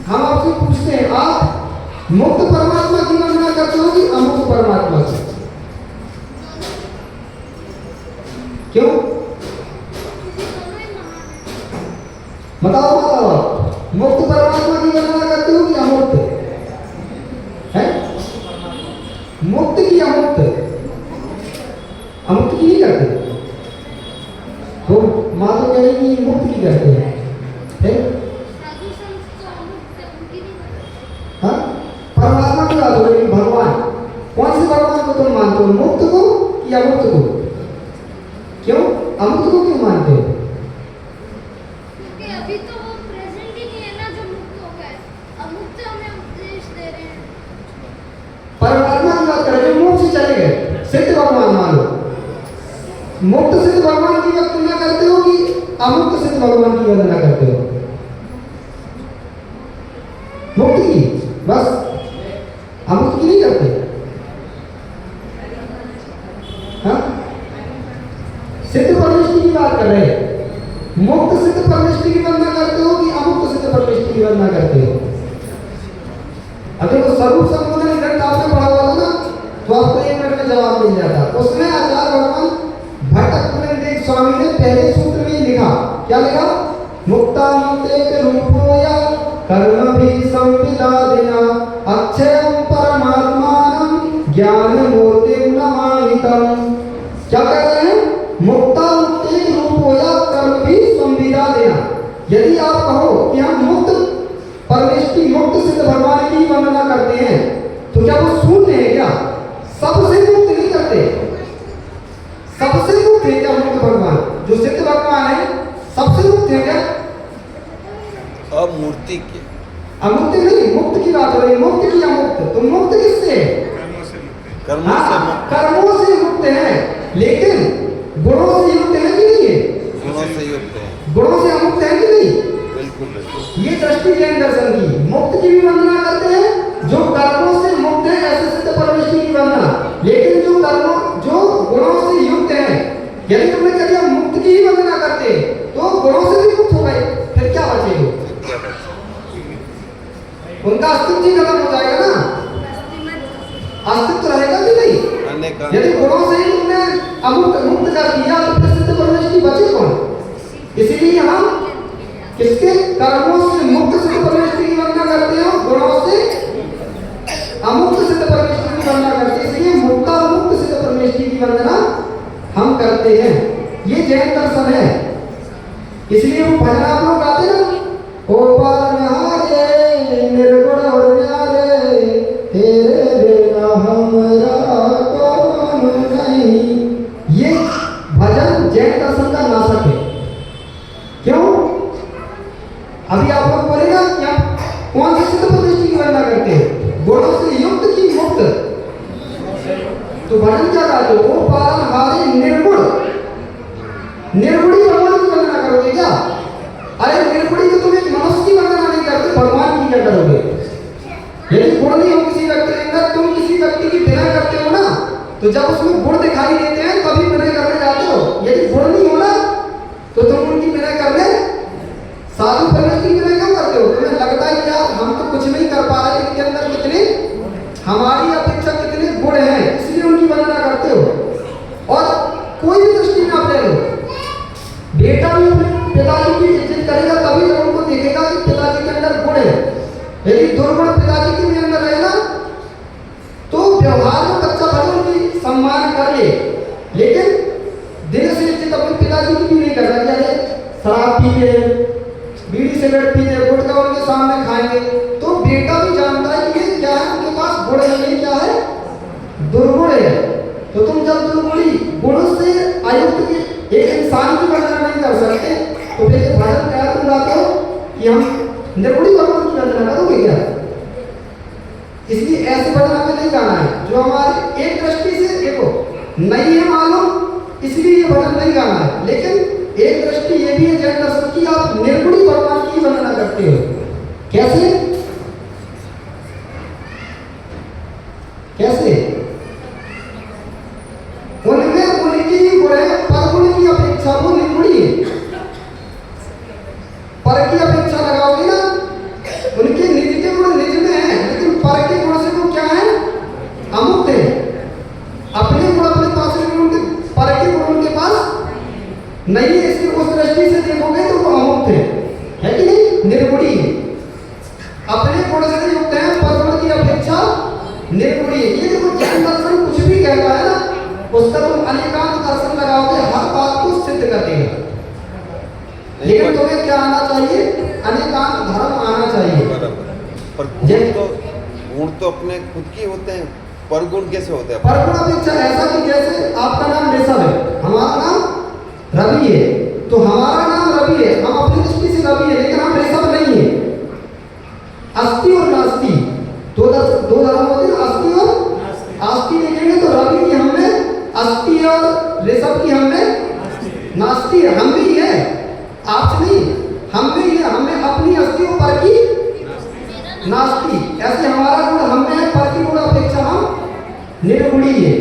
हम आपसे पूछते हैं, आप मुक्त परमात्मा की वंदना करते हो कि अमुक्त परमात्मा की? क्यों? बताओ बताओ, मुक्त परमात्मा की वंदना करते हो कि अमुक्त है? मुक्त की अमुक्त? अमुक्त की नहीं करते तो माँ तो कहेगी मुक्त की करते हैं, हाँ? परमात्मा की बात हो रही, भगवान। कौन से भगवान को तुम मानते हो, मुक्त को कि अमुक्त को? क्यों अमुक्त को क्यों मानते हो? क्योंकि अभी तो वो प्रेजेंट ही नहीं है ना जो मुक्त हो गए, अमुक्त हमें उपदेश दे रहे हैं। परमात्मा की बात करें जो मोक्ष से चले गए, सिद्ध भगवान मान लो। मुक्त सिद्ध भगवान की वंदना करते हो कि अमुक्त सिद्ध भगवान की वंदना करते हो? मुक्त की बस, अमुक्त की नहीं करते, हाँ? सिद्ध परमेष्ठी की बात कर रहे हैं। मुक्त सिद्ध परमेष्ठी की वंदना करते हो कि अमुक्त सिद्ध परमेष्ठी की वंदना करते हो? अगर वो स्वरूप संबोधन ग्रंथ आपने पढ़ा हुआ था ना, तो आपको 1 मिनट में जवाब मिल जाता। उसमें आचार्य भगवान भट्ट स्वामी ने पहले सूत्र में लिखा, क्या लिखा? मुक्ता मुक्ते रूपो या कर्म भी संविदा देना अक्षयम परमात्मानं ज्ञान मोतिम नमामितम। क्या कह रहे हैं? मुक्ता मुक्ते रूपो या कर्म भी संविदा देना। यदि आप कहो कि हम मुक्त परमेष्ठी, मुक्त सिद्ध भगवान की वंदना करते हैं, तो क्या वो शून्य है क्या? सबसे मुक्त नहीं करते, सबसे मुक्त है क्या मुक्त भगवान? जो सिद्ध भगवान है सबसे मुक्त है क्या? अमूर्ति की, अमुक्त नहीं, मुक्त की बात हो रही है। मुक्त की अमुक्त, तो मुक्त किससे? कर्मों से मुक्त। कर्मों से मुक्त है, लेकिन गुणों से युक्त है कि नहीं है? गुणों से युक्त है, गुणों से अमुक्त है कि नहीं? बिल्कुल बिल्कुल। ये दृष्टि जैन दर्शन की। मुक्त की भी वंदना करते हैं, जो कर्मों से मुक्त है ऐसे सिद्ध परमेष्ठी की वंदना। लेकिन जो कर्मों, जो गुणों से युक्त है, यदि तुमने कह दिया मुक्त की ही वंदना करते, तो गुणों से भी मुक्त हो गए, फिर क्या बचेगा? उनका अस्तित्व ही खत्म हो जाएगा ना, अस्तित्व रहेगा कि नहीं? अन्य का यदि गुणों से ही तुमने अमुक्त मुक्त कर दिया तो फिर सिद्ध परमेष्टि बचे कौन? इसीलिए हम किसके कर्मों से मुक्त सिद्ध परमेष्टि की वंदना करते हो, गुणों से अमुक्त सिद्ध परमेष्टि की वंदना करते हैं। इसलिए मुक्ता मुक्त सिद्ध परमेष्टि की वंदना हम करते हैं। ये जैन दर्शन है। इसलिए वो भजन आप लोग गाते ना, ओ पालनहारे निर्गुण और न्यारे तेरे बिना हमरा कौन नहीं। ये भजन जैन दर्शन का नाशक है। क्यों? अभी आप लोग बोलेगा कि आप कौन सी सिद्ध परमेष्टि की वंदना करते हैं, गुणों से युक्त की मुक्त? तो भजन क्या गाते हो? ओ पालनहारे निर्गुण, निर्गुणी भगवान की वंदना करोगे क्या? अरे निर्गुणी तो तुम एक मनुष्य की वंदना नहीं करते, भगवान की क्या करोगे? यदि गुण नहीं हो किसी व्यक्ति के अंदर, तुम किसी व्यक्ति की विनय करते हो ना, तो जब उसमें गुण दिखाई देते हैं तभी विनय करने जाते हो। यदि गुण नहीं हो ना तो तुम उनकी विनय करने साधु परमेष्टि की विनय क्यों करते हो? तुम्हें लगता है कि यार हम तो कुछ नहीं कर पा रहे, इनके अंदर कितने हमारी अपेक्षा कितने गुण हैं, इसलिए उनकी वंदना करते हो। और कोई भी दृष्टि में आप ले लो, बेटा भी अपने पिताजी की इज्जत करेगा तभी जब उनको देखेगा कि पिताजी के अंदर गुण है। यदि दुर्गुण पिताजी के भी अंदर रहेगा तो व्यवहार में बच्चा भले उनकी सम्मान कर ले, लेकिन दिल से इज्जत अपने पिताजी की भी नहीं कर रहा। अरे शराब पीते, बीड़ी सिगरेट पीते, गुटखा उनके सामने खाएंगे, तो बेटा भी जानता है कि ये क्या है, उनके पास गुण है, ये क्या है, दुर्गुण है। तो तुम जब दुर्गुणी गुण से आयुक्त एक इंसान की वंदना नहीं कर सकते तो फिर ये भजन क्या तुम गाते हो कि हम निर्गुणी भगवान की वंदना करोगे क्या? इसलिए ऐसे भजन हमें नहीं गाना है जो हमारे एक दृष्टि से देखो नहीं है मालूम, इसलिए ये भजन नहीं गाना है। लेकिन एक दृष्टि ये भी है जैन दर्शन की, आप निर्गुणी भगवान की वंदना करते हो। कैसे कैसे? उनमें उनकी ही गुण है, पर गुण की अपेक्षा वो निर्गुणी है। पर की अपेक्षा लगाओगे ना, उनके निज के गुण निज में है, लेकिन पर के गुण से वो क्या है, अमुक्त है। अपने गुण अपने पास है, उनके पर के गुण उनके पास नहीं है। इसलिए उस दृष्टि से देखोगे तो वो अमुक्त है कि नहीं, निर्गुणी है। अपने गुण से युक्त है, पर गुण की अपेक्षा निर्गुणी है। ये देखो जैन दर्शन कुछ भी कहता है ना, उसका तुम अनेकांत दर्शन लगाओगे, हर बात को सिद्ध कर देगा। लेकिन तुम्हें क्या आना चाहिए, अनेकांत धर्म आना चाहिए। पर गुण तो अपने खुद के होते हैं, पर गुण कैसे होते हैं? पर गुण अपेक्षा ऐसा कि जैसे आपका नाम ऋषभ है, हमारा नाम रवि है, तो हमारा नाम रवि है, हम अपनी दृष्टि से रवि है, लेकिन हम ऋषभ नहीं है। अस्थि और नास्ति दो धर्म होते हैं, अस्थि और आस्ति। देखेंगे तो रवि की हमने अस्थि और ऋषभ की हमने नास्ति है। हम भी है, आप नहीं, हम भी है, हमें अपनी अस्थि और पर की नास्ति। ऐसे हमारा गुण हमें है, पर की गुण अपेक्षा हम निर्गुणी है।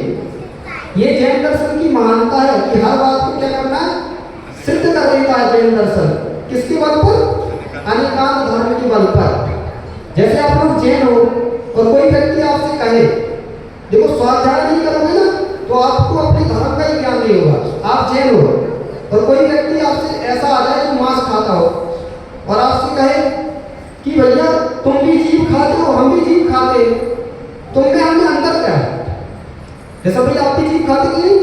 ये जैन दर्शन की महानता है कि हर बात को क्या करना है, सिद्ध कर देता है जैन दर्शन। किसके बल पर? अनेकांत धर्म के बल पर। जैसे आप लोग जैन हो और कोई व्यक्ति आपसे कहे, देखो स्वाध्याय नहीं करोगे ना तो आपको अपने धर्म का ही ज्ञान नहीं होगा। आप जैन हो और कोई व्यक्ति आपसे ऐसा आ जाए जो मांस खाता हो और आपसे कहे कि भैया तुम भी जीव खाते हो, हम भी जीव खाते हैं, तुम में हमें अंतर क्या है? जैसा भैया आप भी जीव खाते कि नहीं?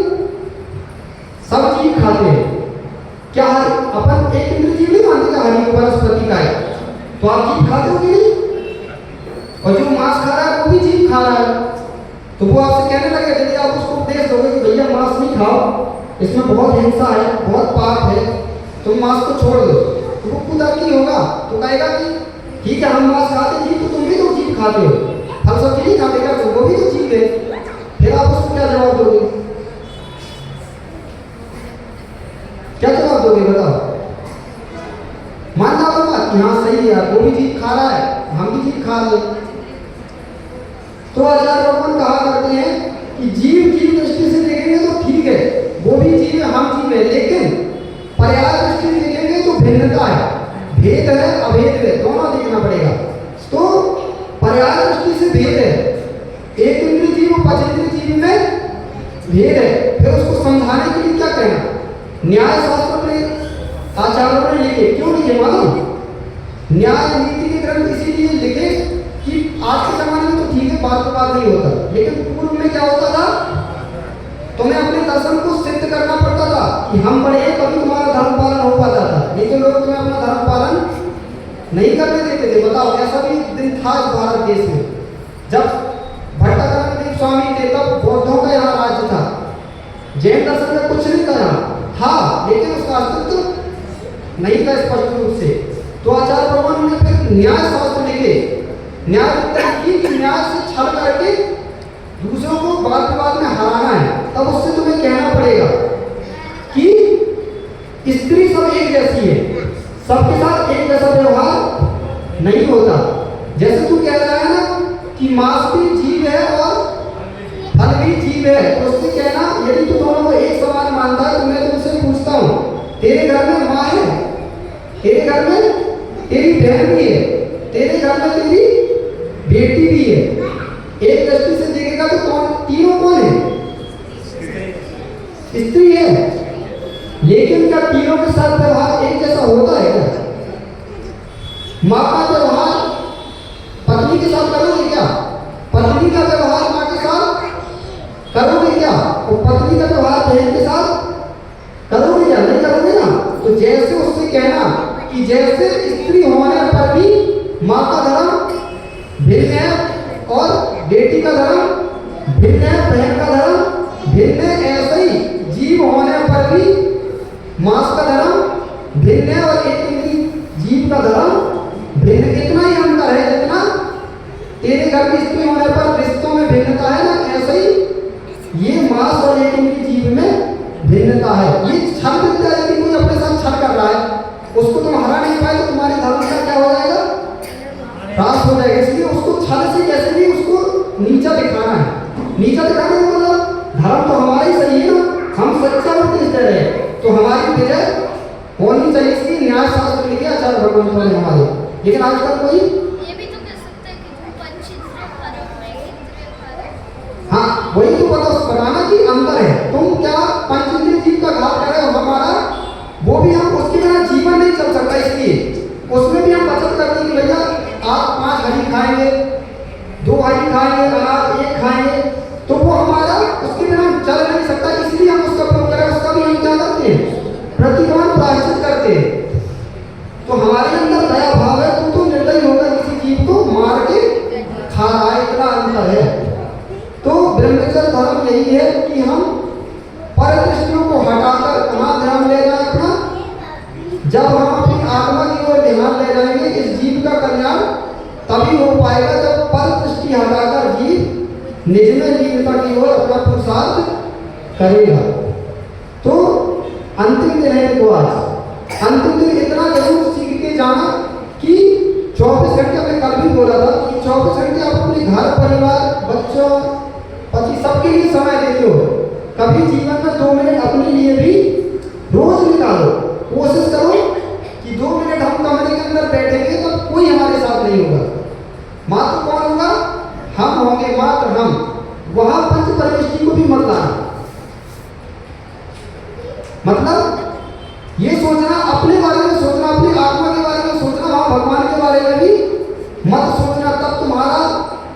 सब जीव खाते हैं। क्या है, अपन एक इंद्र जीव नहीं मानते, हरि वनस्पति का है, तो आप जीव खाते हो कि नहीं? और जो मांस खा रहा है वो भी जीव खा रहा है, तो वो आपसे कहने लगे, यदि आप उसको उपदेश दोगे कि भैया मांस नहीं खाओ, इसमें बहुत हिंसा है, बहुत पाप है, तुम मांस को छोड़ दो, तो वो कुतर्की होगा, तो कहेगा कि ठीक है हम मांस खाते जीव, तो तुम भी तो जीव खाते हो, फल सब्जी नहीं खाते क्या, तो वो भी तो जीव है। फिर आप उसको क्या जवाब दोगे? क्या जवाब दोगे बताओ? मान जाओ बात कि हाँ सही है यार, वो भी जीव खा रहा है, हम भी जीव खा रहे हैं। तो आचार्य भगवान कहा करते हैं कि जीव की दृष्टि से देखेंगे तो ठीक है, वो भी जीव है, हम जीव है, लेकिन पर्याय दृष्टि से देखेंगे तो भिन्नता है, भेद है, अभेद है, दोनों देखना पड़ेगा। तो भेद है, एक इंद्रिय जीव और पंचेंद्रिय जीव में भेद है। फिर उसको समझाने के लिए क्या कहना, न्याय शास्त्र में आचार्यों ने लिखे, क्यों लिखे मालूम? न्याय नीति के ग्रंथ इसीलिए लिखे कि आज के जमाने में तो ठीक है, बात नहीं होता, लेकिन पूर्व में क्या होता था, तुम्हें अपने दर्शन को सिद्ध करना पड़ता था कि हम बड़े हैं, तभी तुम्हारा धर्म पालन हो पाता था, नहीं तो लोग तुम्हें अपना धर्म पालन नहीं करने देते थे। बताओ, ऐसा भी दिन था इस भारत देश में, जब भट्टाचार्य स्वामी थे तब बौद्धों का यहाँ राज्य था, जैन दर्शन में कुछ नहीं था यहाँ था, लेकिन उसका अस्तित्व नहीं था स्पष्ट रूप से। तो आचार्य भगवान ने फिर न्याय शास्त्र लिखे, न्याय से छल करके दूसरों को वाद विवाद में हराना है, तब उससे तुम्हें कहना पड़ेगा कि स्त्री सब एक जैसी है, सबके साथ एक जैसा व्यवहार नहीं होता। जैसे तू कह रहा है ना कि मांस भी जीव है और फल भी जीव है, तो उससे कहना यदि तू दोनों को एक समान मानता है तो मैं तुमसे पूछता हूँ, तेरे घर में माँ है, तेरे घर में तेरी बहन भी है, तेरे घर में तेरी बेटी भी है, एक दृष्टि से देखेगा तो कौन, तीनों कौन है? स्त्री है, लेकिन क्या तीनों के साथ व्यवहार एक जैसा होता है क्या? माँ का व्यवहार पत्नी के साथ करोगे क्या? पत्नी का व्यवहार माँ के साथ करोगे क्या? और पत्नी का व्यवहार बहन के साथ करोगे क्या? नहीं करोगे ना। तो जैसे उससे कहना कि जैसे स्त्री होने पर भी माँ का धर्म भिन्न है और बेटी का धर्म भिन्न है, बहन का धर्म भिन्न है, ऐसे ही जीव होने पर भी मांस का धर्म भिन्न है और एक इंद्रिय जीव का धर्म भिन्न। इतना ही अंतर है जितना तेरे घर की स्त्री होने पर रिश्तों में भिन्नता है ना, ऐसे ही ये मांस और एक इंद्रिय जीव में भिन्नता है। ये छल विद्या, यदि कोई अपने साथ छल कर रहा है, उसको तुम हरा नहीं पाए तो तुम्हारी धर्म का क्या हो जाएगा, ह्रास हो जाएगा। इसलिए उसको छल से कैसे भी उसको नीचा दिखाना है। नीचा दिखाने का मतलब धर्म तो हमारा ही सही है ना, हम सच्चा उपदेश दे रहे हैं तो हमारी विजय होनी चाहिए। इसलिए न्याय शास्त्र लिखे आचार्य भगवान ने हमारे। लेकिन आजकल कोई ये भी तो कह सकता है कि पंचेंद्रिय फर्क है, इंद्रिय फर्क। हाँ, वही तो बताना कि अंतर है। तुम क्या पंचेंद्रिय जीव का घात कर रहे हो हमारा, वो भी हम उसके बिना जीवन नहीं चल सकता, इसलिए उसमें भी हम बचत करते हैं कि भैया आप 5 हरी खाएंगे, 2 हरी खाएंगे, अनाज 1 खाएंगे, तो वो हमारा उसके बिना चल नहीं सकता, इसलिए हम उसका प्रयोग करें। उसका भी हम क्या करते हैं, प्रतिमान प्रायश्चित करते हैं। तो हमारे अंदर दया भाव है, तू तो निर्दयी होकर किसी जीव को मार के खा रहा है, इतना अंतर है। तो ब्रह्मचर्य धर्म यही है कि हम परदृष्टियों को हटाकर कहाँ ध्यान ले जाए अपना, जब हम अपनी आत्मा की ओर ध्यान ले जाएंगे, इस जीव का कल्याण तभी हो पाएगा जब पर दृष्टि हटाकर जीव निज में लीनता की ओर अपना पुरुषार्थ करेगा। तो अंतिम दिन है देखो, आज अंतिम दिन इतना जरूर सीख के जाना कि 24 घंटे, हमने कल भी बोला था कि 24 घंटे आप अपने घर, परिवार, बच्चों, पति सबके लिए समय देते हो। कभी जीवन में 2 मिनट अपने लिए भी रोज निकालो। कोशिश करो कि 2 मिनट हम कमरे के अंदर बैठेंगे तो कोई हमारे साथ नहीं होगा, मात्र कौन होगा, हम होंगे, मात्र हम। वहां पंच परमेष्टि को भी मत लाना। मतलब ये सोचना, अपने बारे में सोचना, अपनी आत्मा के बारे में सोचना, वहां भगवान के बारे में भी मत सोचना। तब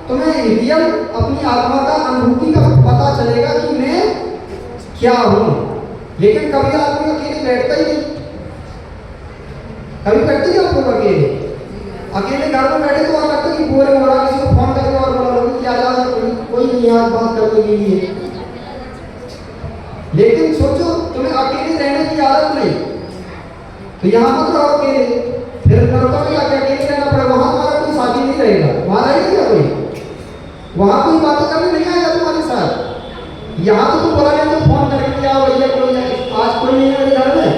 तुम्हें रियल अपनी आत्मा का, अनुभूति का पता चलेगा कि मैं क्या हूं। लेकिन कभी आदमी अकेले बैठता ही नहीं, कभी बैठते ही आप लोग अकेले घर में बैठे तो और लगता है कि बोरे हो रहा, किसी को फोन करके और बोला लोग कि आ जाओ, कोई नहीं आज बात करने के लिए। लेकिन सोचो तुम्हें अकेले रहने की आदत नहीं, तो यहाँ मत रहो अकेले, फिर नरकों में जाके अकेले रहना पड़ेगा। वहां तुम्हारा कोई साथी नहीं रहेगा, वहां रहेगा कोई, वहां कोई बातें करने नहीं आएगा तुम्हारे साथ। यहाँ तो तुम बोला नहीं तो फोन करके आओ भैया, कोई आज कोई नहीं है मेरे घर में,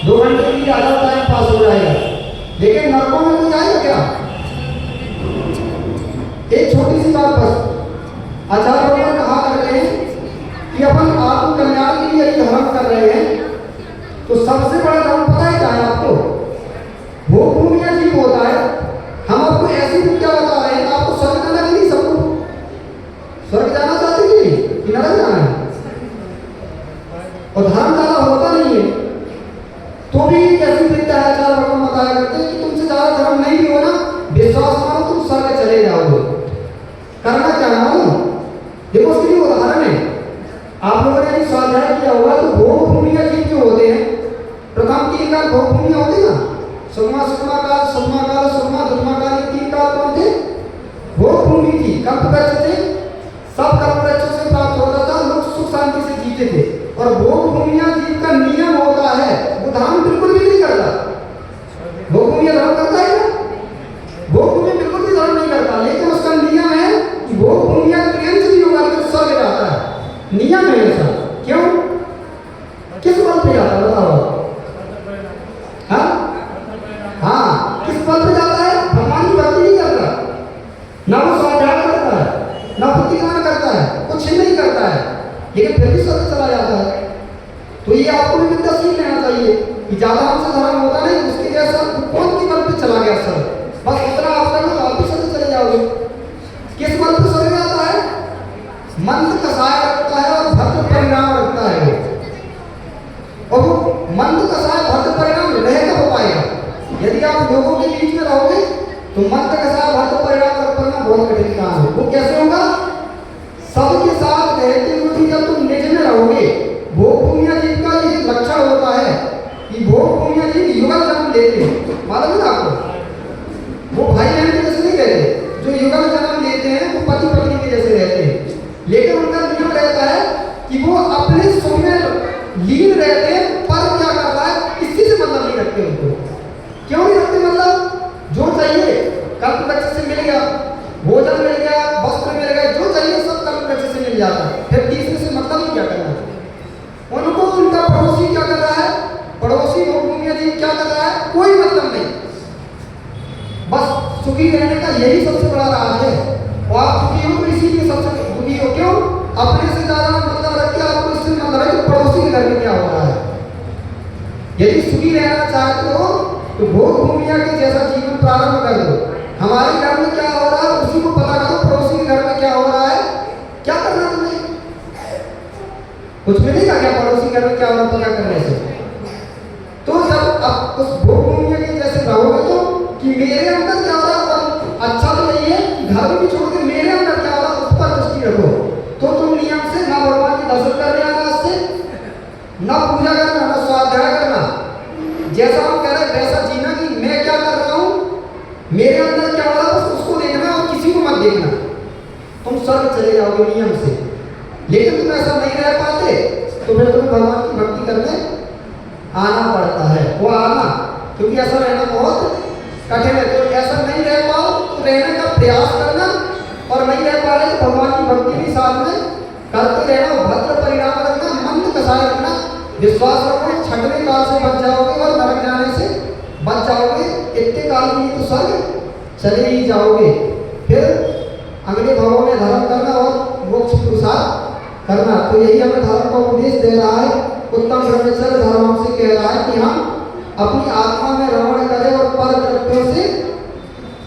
2 घंटे के लिए आधा टाइम पास हो जाएगा। लेकिन नरकों में कोई आएगा क्या? एक छोटी सी बात बस, आचार्य भगवान कहा करते हैं कि अपन आत्म कल्याण के लिए यदि धर्म कर रहे हैं तो सबसे बड़ा धर्म पता है क्या है आपको? वो भूमि या जीव होता है। हम आपको ऐसी विद्या बता रहे हैं, आपको समझना कि नहीं, सबको मानो तुम स्वर्ग चले जाओगे। करना क्या मालूम? देखो उसके लिए उदाहरण है। आप लोगों ने स्वाध्याय किया होगा तो भोग भूमिया जीव जो होते हैं, प्रथम 3 काल भोग भूमिया होते ना, सुगमा सुगमा काल, सुगमा काल, सुगमा दुगमा काल, ये 3 काल कौन थे? भोग भूमि थी। कल्प वृक्ष थे, सब कल्प वृक्षों से प्राप्त होता था, लोग सुख शांति से जीते थे। और भोग भूमिया जीव का नियम होता है, वो धर्म बिल्कुल भी नहीं करता। भोग भूमिया धर्म करता है ना? भोग भूमिया बिल्कुल भी धर्म नहीं करता, लेकिन उसका नियम है कि भोग भूमिया क्रियंश भी होगा तो स्वर्ग जाता है। नियम है ऐसा। क्यों? किस बल पे जाता है बताओ? हाँ, किस बल पे जाता है? भगवान की भक्ति नहीं करता, ना वो स्वाध्याय करता है, ना प्रतिज्ञा करता है, कुछ नहीं करता है, लेकिन फिर भी स्वर्ग चला जाता है। तो ये आपको भी विद्या सीख लेना चाहिए कि ज्यादा हमसे धर्म होता नहीं, उसके जैसा कौन के बल पे चला गया स्वर्ग, बस उतना आप कर लो तो आप भी स्वर्ग चले जाओगे। किस बल पे स्वर्ग जाता है? मंद कसाय रखता है और भद्र परिणाम रखता है। और वो मंद कसाय भद्र परिणाम रहेगा हो पाएगा। यदि आप लोगों के बीच में रहोगे तो मंद कसाय भद्र परिणाम रख पाना बहुत कठिन काम है। वो कैसे होगा? सबके साथ रहते हुए भी जब तुम निज में रहोगे। भोग भूमिया जीव का ये लक्षण होता है कि भोग भूमिया जीव युगल जन्म लेते हैं। मालूम है आपको? वो भाई बहन के जैसे नहीं रहते, जो युगल जन्म लेते हैं वो पति पत्नी के जैसे रहते हैं, लेकिन उनका नियम रहता है कि वो अपने सुख में लीन रहते हैं। पर क्या करता है, किसी से मतलब नहीं रखते उनको। क्यों नहीं रखते मतलब? जो चाहिए कल्प वृक्ष से मिल गया, भोजन मिल गया, वस्त्र मिल गए, जो चाहिए सब कल्प वृक्ष से मिल जाता है। फिर तीसरे से मतलब ही क्या करना है उनको? उनका पड़ोसी क्या कर रहा है, पड़ोसी भोग भूमिया जीव क्या कर रहा है, कोई मतलब नहीं। बस सुखी रहने का यही सबसे बड़ा राज है। और आप सुखी हो तो इसीलिए सबसे दुखी हो। क्यों? अपने से ज्यादा मतलब रख के आपको इससे मतलब है कि पड़ोसी के घर में क्या हो रहा है। यदि सुखी रहना चाहते हो तो भोग भूमिया के जैसा जीवन प्रारंभ कर दो। हमारे घर में क्या हो रहा है उसी को पता करो, पड़ोसी के घर में क्या हो रहा है, क्या करना तुम्हें? कुछ भी नहीं कहा, क्या पड़ोसी घर में क्या हो रहा पता करने से। तो जब आप उस भोग भूमिया के जैसे रहोगे तो कि मेरे अंदर क्या हो रहा है, अच्छा तो यही है कि घर में भी छोड़ के मेरे अंदर क्या हो रहा है उस पर दृष्टि रखो। तो तुम नियम से ना भगवान के दर्शन करने आना, से ना पूजा करना, ना स्वाध्याय करना, जैसा हम कह रहे हैं वैसा जीना कि मैं क्या कर रहा हूँ, मेरे अंदर क्या हो रहा है बस उसको देखना और किसी को मत देखना। तुम स्वर्ग चले जाओगे नियम से। लेकिन तुम ऐसा नहीं रह पाते तो फिर तुम्हें भगवान की भक्ति करने आना पड़ता है। वो आना, क्योंकि ऐसा रहना बहुत कठिन है। तो ऐसा नहीं रह पाओ तो रहने का प्रयास करना, और नहीं रह पा रहे तो भगवान की भक्ति भी साथ में करते रहना। भद्र परिणाम रखना, मंद कसाय रखना, विश्वास रखो, छठवें काल से बच जाओगे और नरक जाने से बच जाओगे। इतने काल के लिए तो स्वर्ग चले ही जाओगे। फिर अगले भावों में धर्म करना और मोक्ष पुरुषार्थ करना। तो यही हमें धर्म का उपदेश दे रहा है। उत्तम ब्रह्मचर्य धर्म हमसे कह रहा है कि हम अपनी आत्मा में रमण करें और पर द्रव्यों से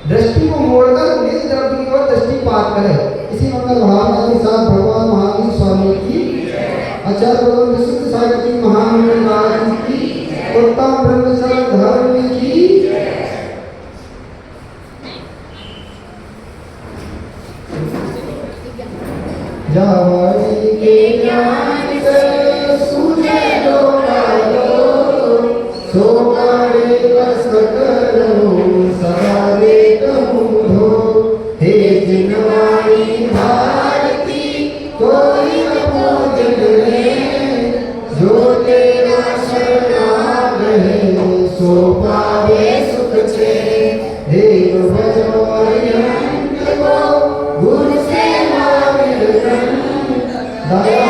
दृष्टि को मोड़कर निज द्रव्य की ओर दृष्टिपात करें। इसी मंगल भावना के साथ भगवान महावीर स्वामी की, आचार्य भगवान विशुद्ध साहित्य महामंडल की, उत्तम ब्रह्मचर्य धर्म की जावाई के ज्ञान से सूझे लोकालो, सो पारे कस करो सवारे कहूँ हे जिनवाणी भारती कोई न पूजन में, जो तेरा शरण रहे सो पावे सुख छे। देव भजो अरिहंत को गुरु से दया